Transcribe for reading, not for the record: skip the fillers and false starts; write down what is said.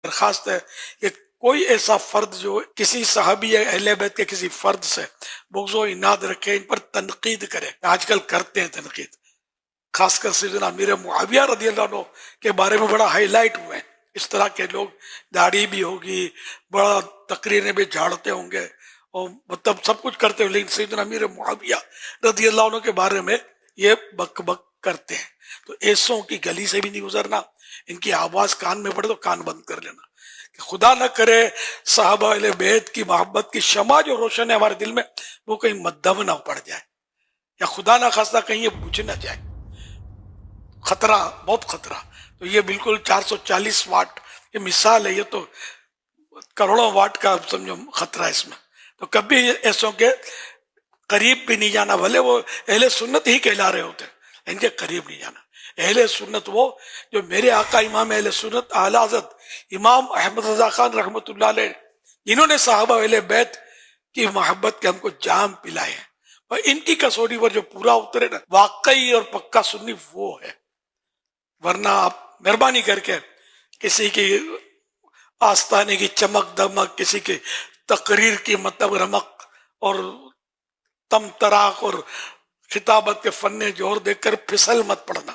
درخواست ہے کہ کوئی ایسا فرد جو کسی صحابی یا اہل بیت کے کسی فرد سے بغض و عناد رکھے، ان پر تنقید کرے. آج کل کرتے ہیں تنقید، خاص کر سیدنا امیر معاویہ رضی اللہ عنہ کے بارے میں بڑا ہائی لائٹ ہوئے ہیں. اس طرح کے لوگ، داڑھی بھی ہوگی، بڑا تقریریں بھی جھاڑتے ہوں گے اور مطلب سب کچھ کرتے ہوں، لیکن سیدنا امیر معاویہ رضی اللہ عنہ کے بارے میں یہ بک بک کرتے ہیں. تو ایسوں کی گلی سے بھی نہیں گزرنا، ان کی آواز کان میں پڑے تو کان بند کر لینا، کہ خدا نہ کرے صحابہ اہل بیت کی محبت کی شمع جو روشن ہے ہمارے دل میں، وہ کہیں مدھم نہ پڑ جائے، یا خدا نہ خواستہ کہیں یہ بجھ نہ جائے. خطرہ، بہت خطرہ. تو یہ بالکل 440 واٹ یہ مثال ہے، یہ تو کروڑوں واٹ کا سمجھو خطرہ ہے اس میں. تو کبھی ایسوں کے قریب بھی نہیں جانا، بھلے وہ اہل سنت ہی کہلا رہے ہوتے، ان کے قریب نہیں جانا. اہل سنت وہ جو میرے آقا امام اہل سنت اعلی حضرت امام احمد رضا خان رحمۃ اللہ علیہ، جنہوں نے صحابہ اہل بیت کی محبت کے ہم کو جام پلائے ہیں، اور ان کی کسوٹی پر جو پورا اترے نا، واقعی اور پکا سنی وہ ہے. ورنہ آپ مہربانی کر کے کسی کی آستانے کی چمک دمک، کسی کی تقریر کی مطلب رمق اور تم تراق اور خطابت کے فن جوہر دیکھ کر پھسل مت پڑنا.